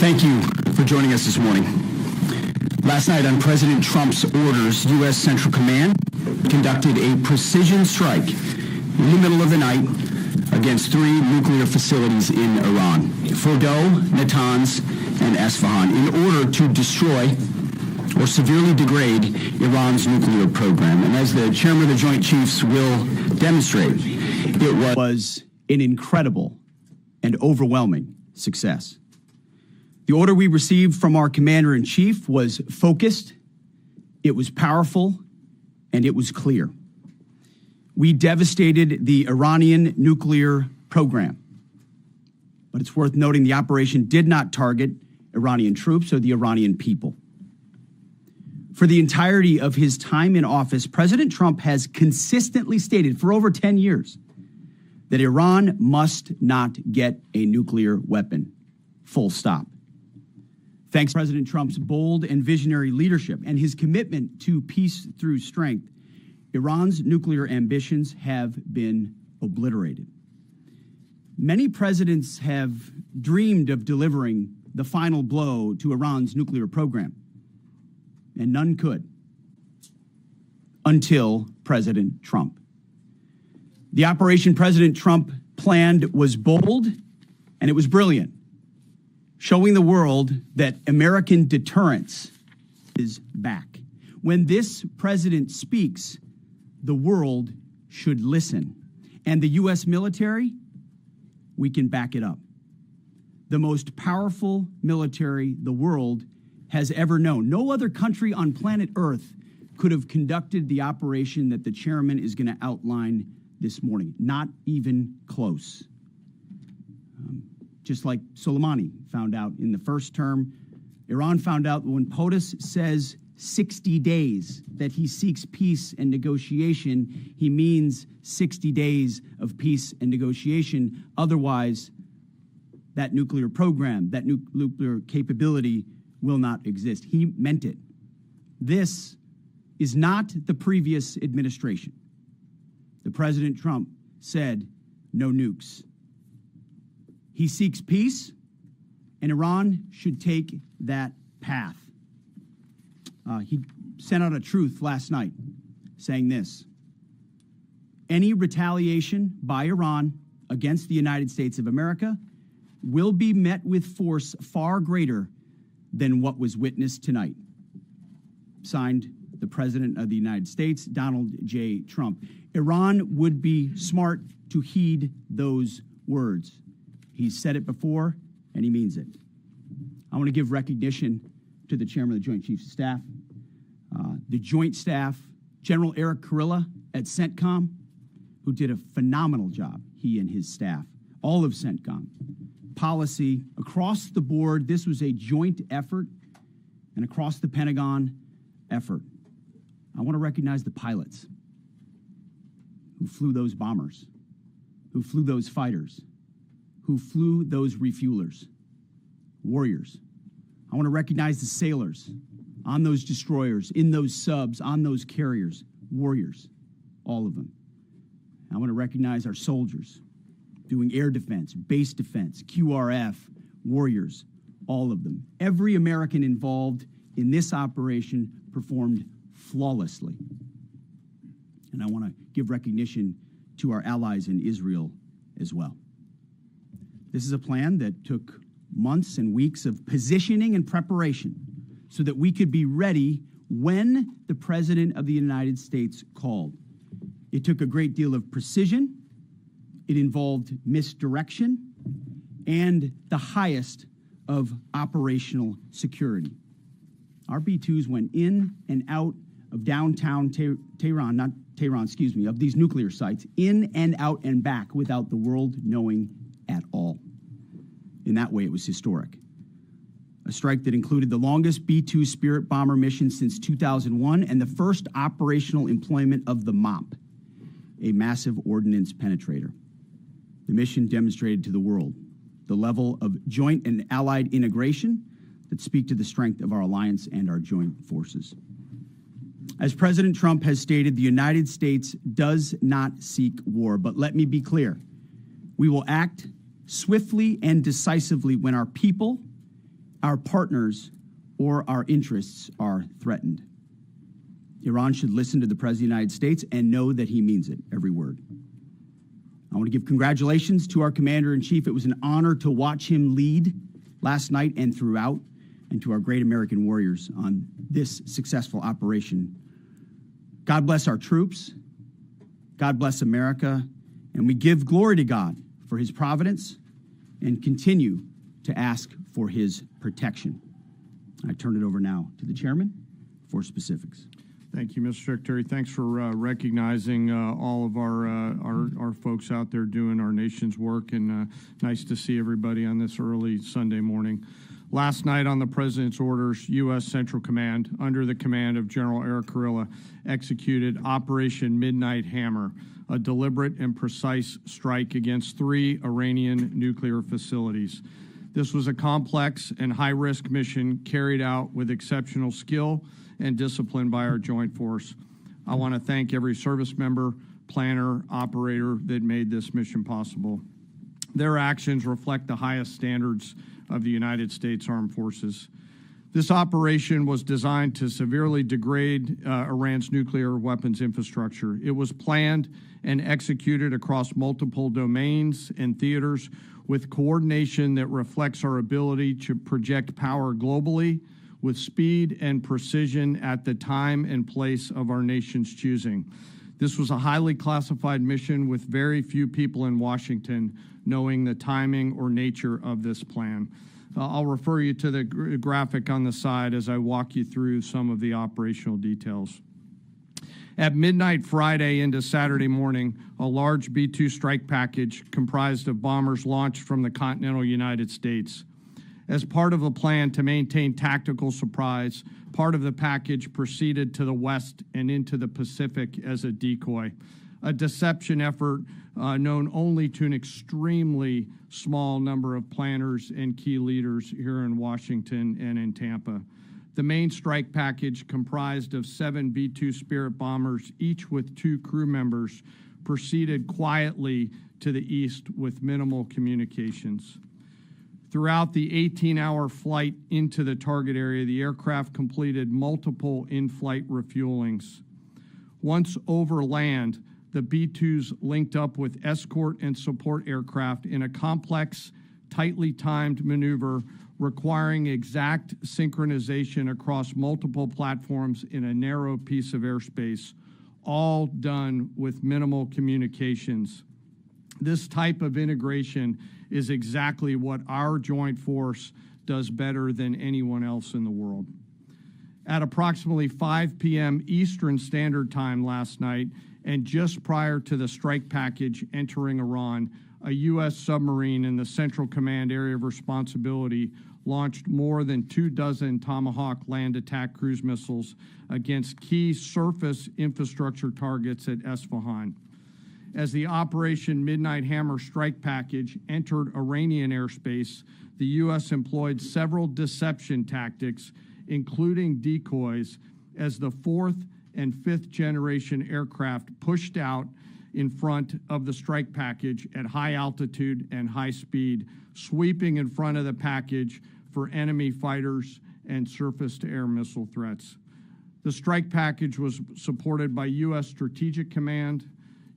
Thank you for joining us this morning. Last night, on President Trump's orders, U.S. Central Command conducted a precision strike in the middle of the night against 3 nuclear facilities in Iran, Fordow, Natanz, and Esfahan, in order to destroy or severely degrade Iran's nuclear program. And as the chairman of the Joint Chiefs will demonstrate, it was an incredible and overwhelming success. The order we received from our commander-in-chief was focused, it was powerful, and it was clear. We devastated the Iranian nuclear program. But it's worth noting the operation did not target Iranian troops or the Iranian people. For the entirety of his time in office, President Trump has consistently stated for over 10 years that Iran must not get a nuclear weapon. Full stop. Thanks to President Trump's bold and visionary leadership and his commitment to peace through strength, Iran's nuclear ambitions have been obliterated. Many presidents have dreamed of delivering the final blow to Iran's nuclear program, and none could until President Trump. The operation President Trump planned was bold and it was brilliant, showing the world that American deterrence is back. When this president speaks, the world should listen. And the U.S. military, we can back it up. The most powerful military the world has ever known. No other country on planet Earth could have conducted the operation that the chairman is going to outline this morning. Not even close. Just like Soleimani found out in the first term, Iran found out when POTUS says 60 days that he seeks peace and negotiation, he means 60 days of peace and negotiation. Otherwise, that nuclear program, that nuclear capability will not exist. He meant it. This is not the previous administration. The President Trump said no nukes. He seeks peace, and Iran should take that path. He sent out a truth last night saying this: any retaliation by Iran against the United States of America will be met with force far greater than what was witnessed tonight. Signed, the President of the United States, Donald J. Trump. Iran would be smart to heed those words. He's said it before, and he means it. I want to give recognition to the chairman of the Joint Chiefs of Staff, the Joint Staff, General Eric Kurilla at CENTCOM, who did a phenomenal job, he and his staff, all of CENTCOM. Policy, across the board, this was a joint effort, and across the Pentagon effort. I want to recognize the pilots who flew those bombers, who flew those fighters, who flew those refuelers, warriors. I want to recognize the sailors on those destroyers, in those subs, on those carriers, warriors, all of them. I want to recognize our soldiers doing air defense, base defense, QRF, warriors, all of them. Every American involved in this operation performed flawlessly. And I want to give recognition to our allies in Israel as well. This is a plan that took months and weeks of positioning and preparation so that we could be ready when the President of the United States called. It took a great deal of precision. It involved misdirection and the highest of operational security. Our B-2s went in and out of downtown Tehran, of these nuclear sites, in and out and back without the world knowing at all. In that way, it was historic. A strike that included the longest B-2 Spirit bomber mission since 2001 and the first operational employment of the MOP, a massive ordnance penetrator. The mission demonstrated to the world the level of joint and allied integration that speak to the strength of our alliance and our joint forces. As President Trump has stated, the United States does not seek war, but let me be clear. We will act swiftly and decisively when our people our partners, or our interests are threatened. Iran should listen to the President of the United States and know that he means it, every word. I want to give congratulations to our Commander-in-Chief. It was an honor to watch him lead last night and throughout, and to our great American warriors on this successful operation. God bless our troops. God bless America. And we give glory to God for his providence and continue to ask for his protection. I turn it over now to the chairman for specifics. Thank you, Mr. Secretary. Thanks for recognizing all of our folks out there doing our nation's work, and nice to see everybody on this early Sunday morning. Last night, on the President's orders, U.S. Central Command, under the command of General Eric Kurilla, executed Operation Midnight Hammer, a deliberate and precise strike against 3 Iranian nuclear facilities. This was a complex and high-risk mission carried out with exceptional skill and discipline by our joint force. I want to thank every service member, planner, operator that made this mission possible. Their actions reflect the highest standards of the United States Armed Forces. This operation was designed to severely degrade Iran's nuclear weapons infrastructure. It was planned and executed across multiple domains and theaters with coordination that reflects our ability to project power globally with speed and precision at the time and place of our nation's choosing. This was a highly classified mission with very few people in Washington knowing the timing or nature of this plan. I'll refer you to the graphic on the side as I walk you through some of the operational details. At midnight Friday into Saturday morning, a large B-2 strike package comprised of bombers launched from the continental United States. As part of a plan to maintain tactical surprise, part of the package proceeded to the west and into the Pacific as a decoy, a deception effort known only to an extremely small number of planners and key leaders here in Washington and in Tampa. The main strike package, comprised of 7 B-2 Spirit bombers, each with 2 crew members, proceeded quietly to the east with minimal communications. Throughout the 18-hour flight into the target area, the aircraft completed multiple in-flight refuelings. Once over land, the B-2s linked up with escort and support aircraft in a complex, tightly timed maneuver requiring exact synchronization across multiple platforms in a narrow piece of airspace, all done with minimal communications. This type of integration is exactly what our joint force does better than anyone else in the world. At approximately 5 p.m. Eastern Standard Time last night, and just prior to the strike package entering Iran, a U.S. submarine in the Central Command area of responsibility launched more than 24 Tomahawk land attack cruise missiles against key surface infrastructure targets at Esfahan. As the Operation Midnight Hammer strike package entered Iranian airspace, the U.S. employed several deception tactics, including decoys, as the 4th and 5th generation aircraft pushed out in front of the strike package at high altitude and high speed, sweeping in front of the package for enemy fighters and surface-to-air missile threats. The strike package was supported by U.S. Strategic Command,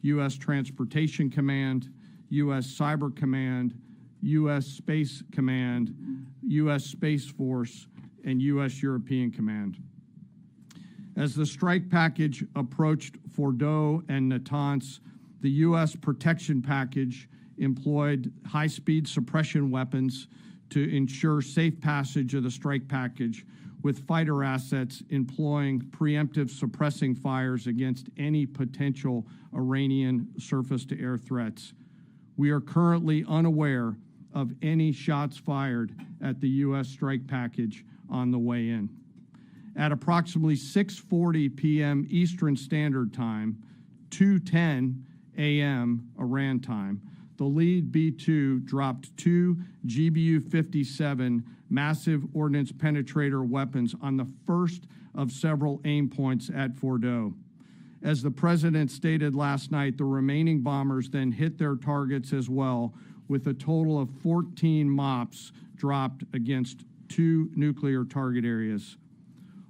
U.S. Transportation Command, U.S. Cyber Command, U.S. Space Command, U.S. Space Force, and U.S. European Command. As the strike package approached Fordo and Natanz, the U.S. protection package employed high-speed suppression weapons to ensure safe passage of the strike package, with fighter assets employing preemptive suppressing fires against any potential Iranian surface-to-air threats. We are currently unaware of any shots fired at the U.S. strike package on the way in. At approximately 6:40 p.m. Eastern Standard Time, 2:10 a.m. Iran time, the lead B-2 dropped 2 GBU-57 massive ordnance penetrator weapons on the first of several aim points at Fordo. As the President stated last night, the remaining bombers then hit their targets as well, with a total of 14 MOPs dropped against 2 nuclear target areas.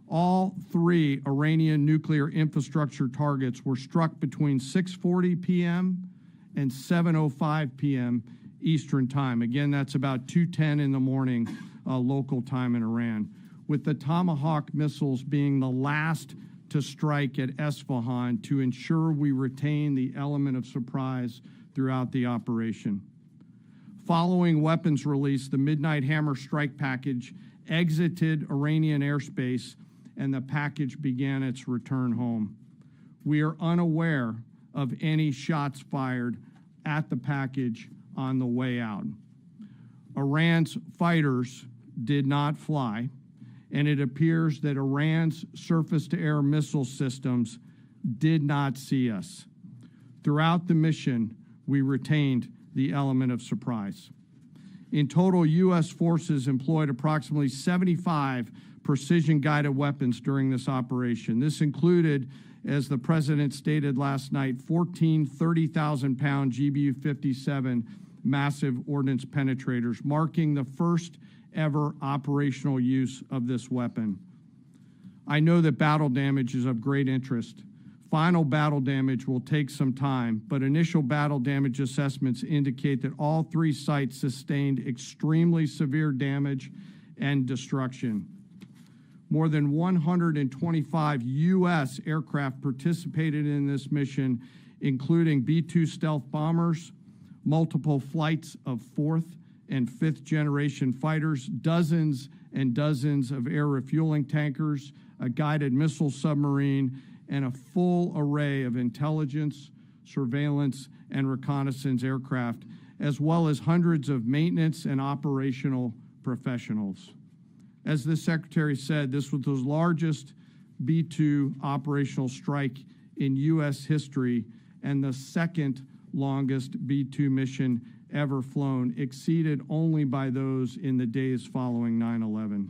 All 3 Iranian nuclear infrastructure targets were struck between 6:40 p.m. and 7:05 p.m. Eastern Time. Again, that's about 2:10 in the morning local time in Iran, with the Tomahawk missiles being the last to strike at Esfahan to ensure we retain the element of surprise throughout the operation. Following weapons release, the Midnight Hammer strike package exited Iranian airspace and the package began its return home. We are unaware of any shots fired at the package on the way out. Iran's fighters did not fly, and it appears that Iran's surface-to-air missile systems did not see us. Throughout the mission, we retained the element of surprise. In total, U.S. forces employed approximately 75 precision-guided weapons during this operation. This included, as the President stated last night, 14 30,000-pound GBU-57 massive ordnance penetrators, marking the first ever operational use of this weapon. I know that battle damage is of great interest. Final battle damage will take some time, but initial battle damage assessments indicate that all 3 sites sustained extremely severe damage and destruction. More than 125 U.S. aircraft participated in this mission, including B-2 stealth bombers, multiple flights of 4th and 5th generation fighters, dozens and dozens of air refueling tankers, a guided missile submarine, and a full array of intelligence, surveillance, and reconnaissance aircraft, as well as hundreds of maintenance and operational professionals. As the Secretary said, this was the largest B-2 operational strike in U.S. history and the second longest B-2 mission ever flown, exceeded only by those in the days following 9/11.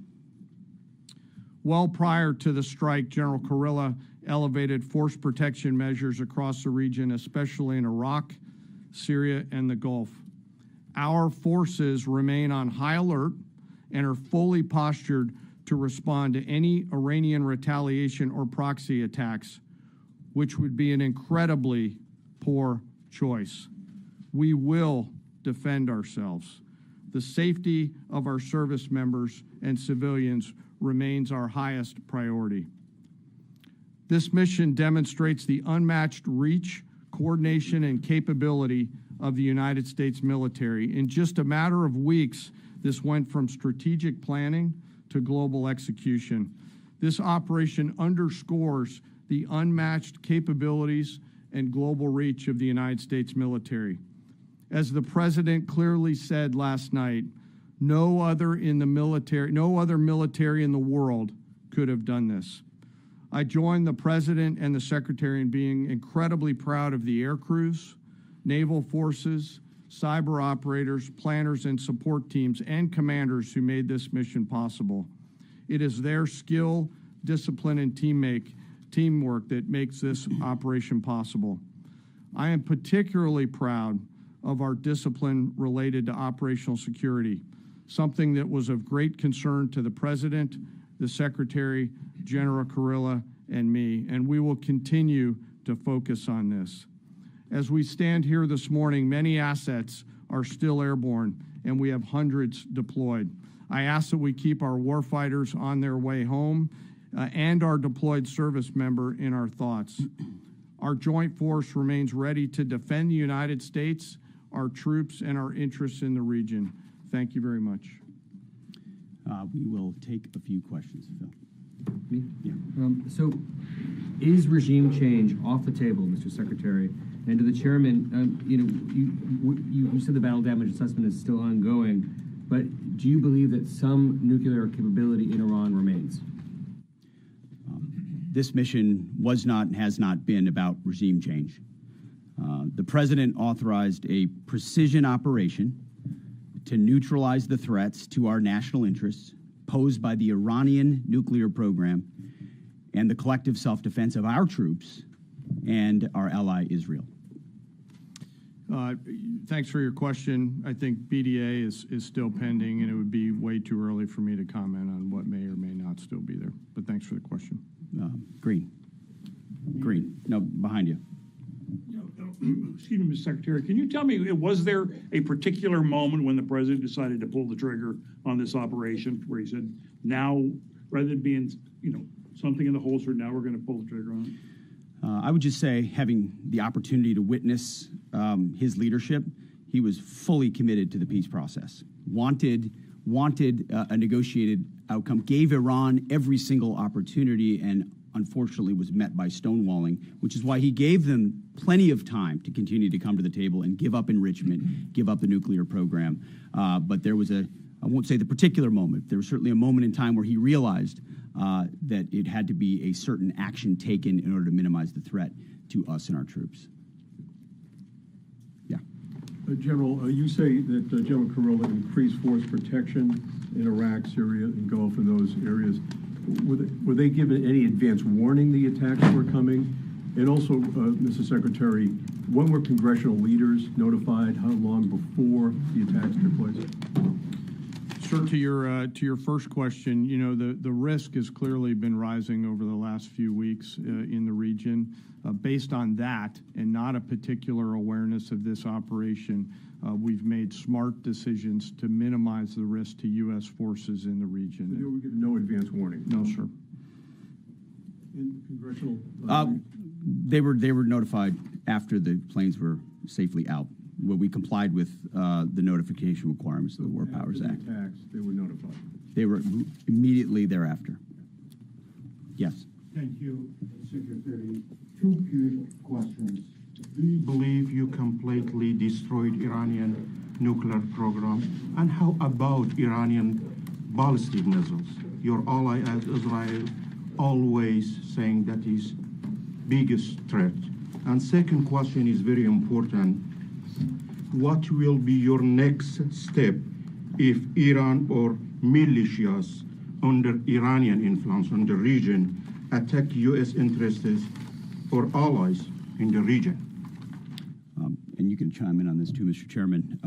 Well prior to the strike, General Kurilla elevated force protection measures across the region, especially in Iraq, Syria, and the Gulf. Our forces remain on high alert and are fully postured to respond to any Iranian retaliation or proxy attacks, which would be an incredibly poor choice. We will defend ourselves. The safety of our service members and civilians remains our highest priority. This mission demonstrates the unmatched reach, coordination, and capability of the United States military. In just a matter of weeks, this went from strategic planning to global execution. This operation underscores the unmatched capabilities and global reach of the United States military. As the President clearly said last night, no other military in the world could have done this. I join the President and the Secretary in being incredibly proud of the air crews, naval forces, cyber operators, planners, and support teams, and commanders who made this mission possible. It is their skill, discipline, and teamwork that makes this operation possible. I am particularly proud of our discipline related to operational security, something that was of great concern to the President, the Secretary, General Kurilla, and me, and we will continue to focus on this. As we stand here this morning, many assets are still airborne, and we have hundreds deployed. I ask that we keep our warfighters on their way home and our deployed service member in our thoughts. Our joint force remains ready to defend the United States, our troops, and our interests in the region. Thank you very much. We will take a few questions, Phil. Me? Yeah. So, is regime change off the table, Mr. Secretary? And to the chairman, you said the battle damage assessment is still ongoing, but do you believe that some nuclear capability in Iran remains? This mission was not and has not been about regime change. The President authorized a precision operation to neutralize the threats to our national interests posed by the Iranian nuclear program and the collective self-defense of our troops and our ally Israel. Thanks for your question. I think BDA is still pending, and it would be way too early for me to comment on what may or may not still be there. But thanks for the question. Green. No, behind you. Excuse me, Mr. Secretary, can you tell me, was there a particular moment when the president decided to pull the trigger on this operation where he said, now, rather than being, something in the holster, now we're going to pull the trigger on it? I would just say, having the opportunity to witness his leadership, he was fully committed to the peace process, wanted a negotiated outcome, gave Iran every single opportunity, and unfortunately was met by stonewalling, which is why he gave them plenty of time to continue to come to the table and give up enrichment, give up the nuclear program. But there was I won't say the particular moment, there was certainly a moment in time where he realized that it had to be a certain action taken in order to minimize the threat to us and our troops. Yeah. General, you say that General Kurilla increased force protection in Iraq, Syria, and Gulf, in those areas. Were they given any advance warning the attacks were coming? And also, Mr. Secretary, when were congressional leaders notified? How long before the attacks took place? Sir, to your first question, the risk has clearly been rising over the last few weeks in the region. Based on that, and not a particular awareness of this operation, we've made smart decisions to minimize the risk to U.S. forces in the region. So you were given no advance warning? No, sir. In congressional? They were notified after the planes were safely out. Well, we complied with the notification requirements of the War Powers Act. After the attacks, they were notified? They were immediately thereafter. Yes. Thank you, Secretary. Two quick questions. Do you believe you completely destroyed Iranian nuclear program? And how about Iranian ballistic missiles? Your ally as Israel always saying that is biggest threat. And second question is very important. What will be your next step if Iran or militias under Iranian influence in the region attack U.S. interests or allies in the region? And you can chime in on this too, Mr. Chairman.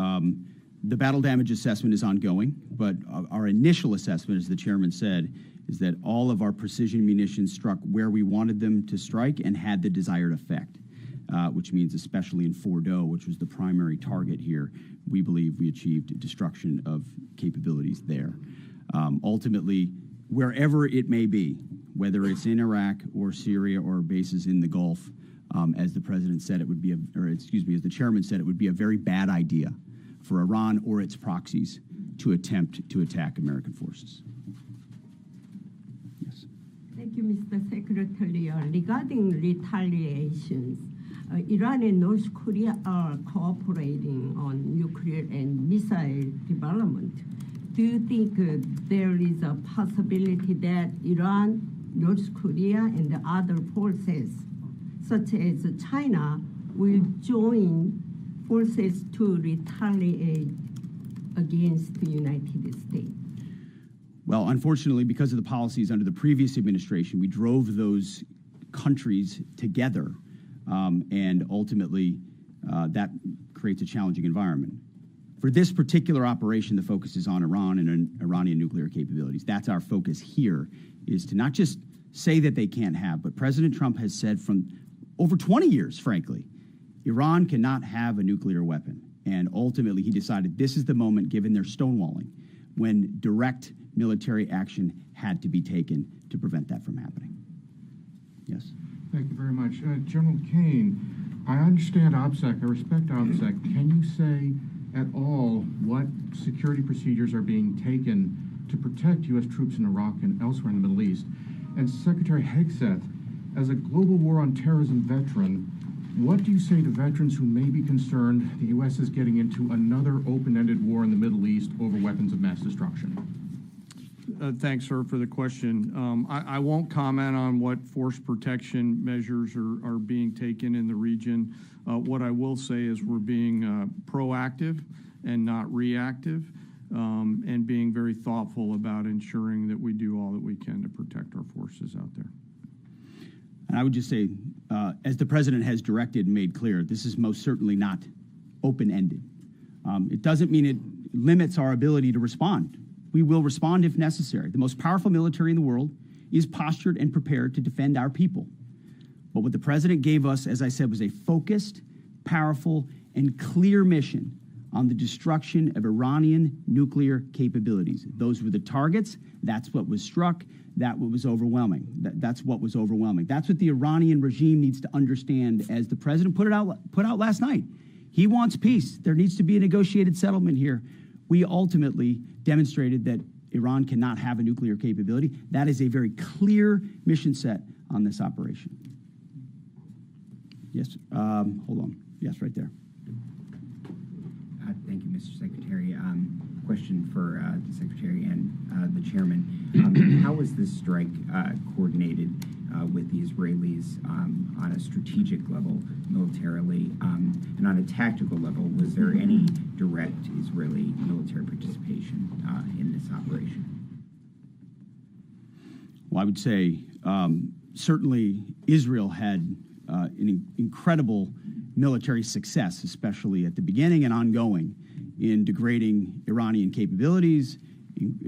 The battle damage assessment is ongoing, but our initial assessment, as the chairman said, is that all of our precision munitions struck where we wanted them to strike and had the desired effect, which means especially in Fordo, which was the primary target here, we believe we achieved destruction of capabilities there. Ultimately, wherever it may be, whether it's in Iraq or Syria or bases in the Gulf, as the president said, it would be, as the chairman said, it would be a very bad idea for Iran or its proxies to attempt to attack American forces. Yes. Thank you, Mr. Secretary. Regarding retaliations, Iran and North Korea are cooperating on nuclear and missile development. Do you think there is a possibility that Iran, North Korea, and the other forces, such as China, will join forces to retaliate against the United States? Well, unfortunately, because of the policies under the previous administration, we drove those countries together, and ultimately that creates a challenging environment. For this particular operation, the focus is on Iran and Iranian nuclear capabilities. That's our focus here, is to not just say that they can't have, but President Trump has said from over 20 years, frankly, Iran cannot have a nuclear weapon. And ultimately, he decided this is the moment, given their stonewalling, when direct military action had to be taken to prevent that from happening. Yes? Thank you very much. General Caine, I understand OPSEC, I respect OPSEC. Can you say at all what security procedures are being taken to protect U.S. troops in Iraq and elsewhere in the Middle East? And Secretary Hegseth, as a global war on terrorism veteran, what do you say to veterans who may be concerned the U.S. is getting into another open-ended war in the Middle East over weapons of mass destruction? Thanks, sir, for the question. I won't comment on what force protection measures are being taken in the region. What I will say is we're being proactive and not reactive, and being very thoughtful about ensuring that we do all that we can to protect our forces out there. And I would just say, as the president has directed and made clear, this is most certainly not open-ended. It doesn't mean it limits our ability to respond. We will respond if necessary. The most powerful military in the world is postured and prepared to defend our people. But what the president gave us, as I said, was a focused, powerful, and clear mission on the destruction of Iranian nuclear capabilities. Those were the targets. That's what was struck. That's what was overwhelming. That's what was overwhelming. That's what the Iranian regime needs to understand, as the president put out last night. He wants peace. There needs to be a negotiated settlement here. We ultimately demonstrated that Iran cannot have a nuclear capability. That is a very clear mission set on this operation. Yes, hold on. Yes, right there. Thank you, Mr. Secretary. Question for the Secretary and the Chairman. How was this strike coordinated with the Israelis on a strategic level, militarily, and on a tactical level? Was there any direct Israeli military participation in this operation? Well, I would say certainly Israel had an incredible military success, especially at the beginning and ongoing, in degrading Iranian capabilities,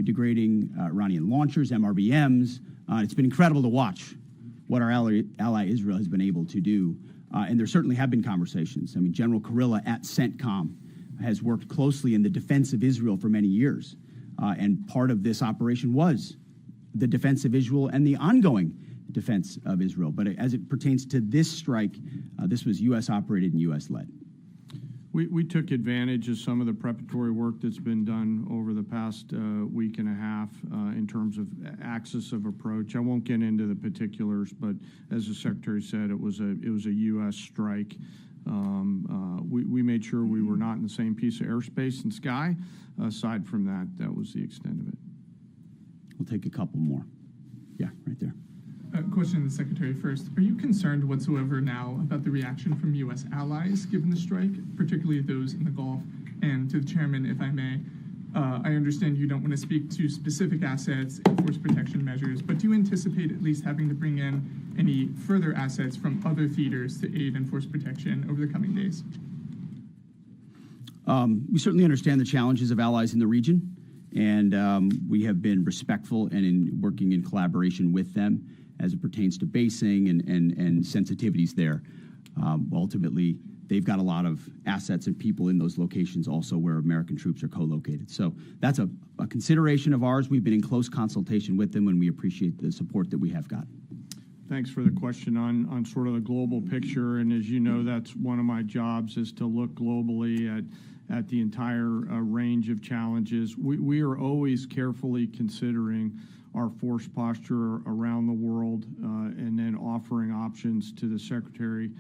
degrading Iranian launchers, MRBMs. It's been incredible to watch what our ally Israel has been able to do. And there certainly have been conversations. I mean, General Kurilla at CENTCOM has worked closely in the defense of Israel for many years. And part of this operation was the defense of Israel and the ongoing defense of Israel. But as it pertains to this strike, this was U.S. operated and U.S. led. We took advantage of some of the preparatory work that's been done over the past week and a half in terms of axis of approach. I won't get into the particulars, but as the Secretary said, it was a U.S. strike. We made sure we were not in the same piece of airspace and sky. Aside from that, that was the extent of it. We'll take a couple more. Yeah, right there. Question to the Secretary first. Are you concerned whatsoever now about the reaction from U.S. allies given the strike, particularly those in the Gulf? And to the Chairman, if I may, I understand you don't want to speak to specific assets and force protection measures, but do you anticipate at least having to bring in any further assets from other theaters to aid in force protection over the coming days? We certainly understand the challenges of allies in the region, and we have been respectful and in working in collaboration with them as it pertains to basing and sensitivities there. Ultimately, they've got a lot of assets and people in those locations also where American troops are co-located. So that's a consideration of ours. We've been in close consultation with them, and we appreciate the support that we have got. Thanks for the question on sort of the global picture. And as you know, that's one of my jobs, is to look globally at the entire range of challenges. We are always carefully considering our force posture around the world and then offering options to the Secretary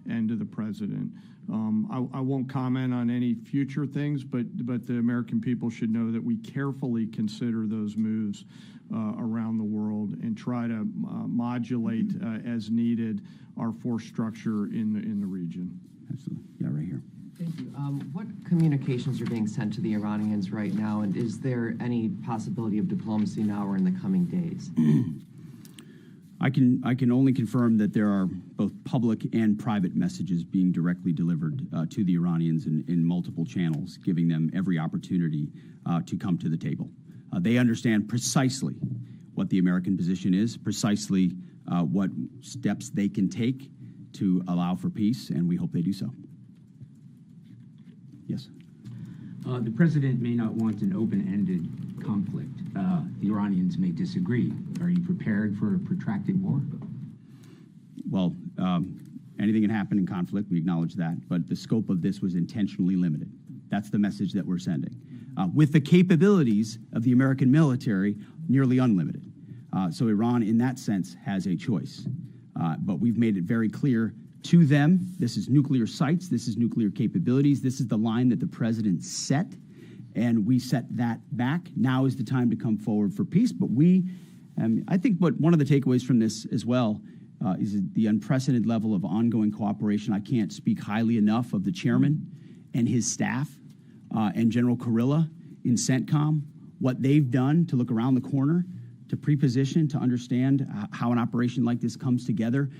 and to the President. I won't comment on any future things, but the American people should know that we carefully consider those moves around the world and try to modulate as needed our force structure in the region. Absolutely. Yeah, right here. Thank you. What communications are being sent to the Iranians right now, and is there any possibility of diplomacy now or in the coming days? I can only confirm that there are both public and private messages being directly delivered to the Iranians in multiple channels, giving them every opportunity to come to the table. They understand precisely what the American position is, precisely what steps they can take to allow for peace, and we hope they do so. Yes. The president may not want an open-ended conflict. The Iranians may disagree. Are you prepared for a protracted war? Well, anything can happen in conflict. We acknowledge that. But the scope of this was intentionally limited. That's the message that we're sending. With the capabilities of the American military, nearly unlimited. So Iran, in that sense, has a choice. But we've made it very clear to them, this is nuclear sites, this is nuclear capabilities, this is the line that the president set, and we set that back. Now is the time to come forward for peace. But I think one of the takeaways from this as well is the unprecedented level of ongoing cooperation. I can't speak highly enough of the chairman and his staff and General Kurilla in CENTCOM, what they've done to look around the corner, to pre-position, to understand how an operation like this comes together.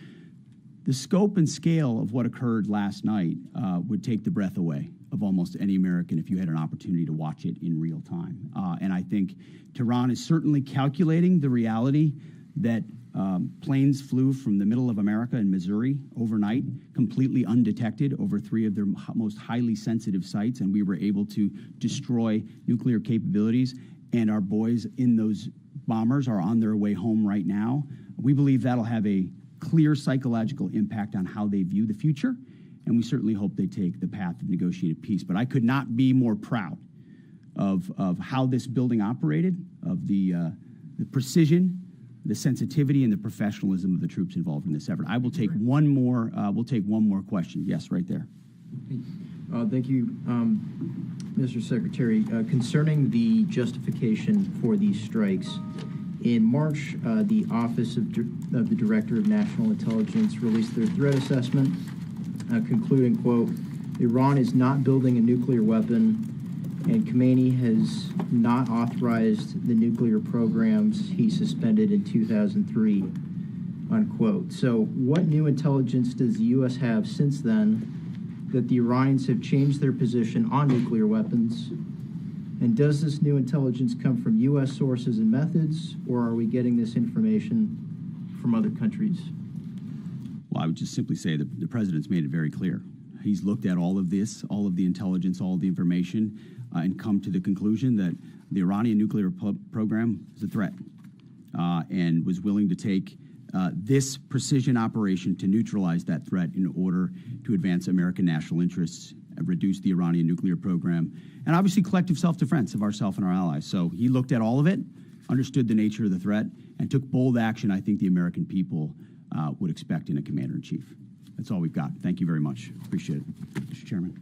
The scope and scale of what occurred last night would take the breath away of almost any American if you had an opportunity to watch it in real time. And I think Tehran is certainly calculating the reality that planes flew from the middle of America in Missouri overnight, completely undetected over 3 of their most highly sensitive sites, and we were able to destroy nuclear capabilities. And our boys in those bombers are on their way home right now. We believe that'll have a clear psychological impact on how they view the future, and we certainly hope they take the path of negotiated peace. But I could not be more proud of how this building operated, of the precision, the sensitivity, and the professionalism of the troops involved in this effort. I will take one more. We'll take one more question. Yes, right there. Thank you, Mr. Secretary. Concerning the justification for these strikes, in March, the Office of the Director of National Intelligence released their threat assessment, concluding, quote, Iran is not building a nuclear weapon, and Caine has not authorized the nuclear programs he suspended in 2003, unquote. So what new intelligence does the U.S. have since then that the Iranians have changed their position on nuclear weapons? And does this new intelligence come from U.S. sources and methods, or are we getting this information from other countries? Well, I would just simply say that the president's made it very clear. He's looked at all of this, all of the intelligence, all of the information, and come to the conclusion that the Iranian nuclear program is a threat, and was willing to take this precision operation to neutralize that threat in order to advance American national interests, reduce the Iranian nuclear program, and obviously collective self-defense of ourselves and our allies. So he looked at all of it, understood the nature of the threat, and took bold action I think the American people would expect in a commander-in-chief. That's all we've got. Thank you very much. Appreciate it, Mr. Chairman.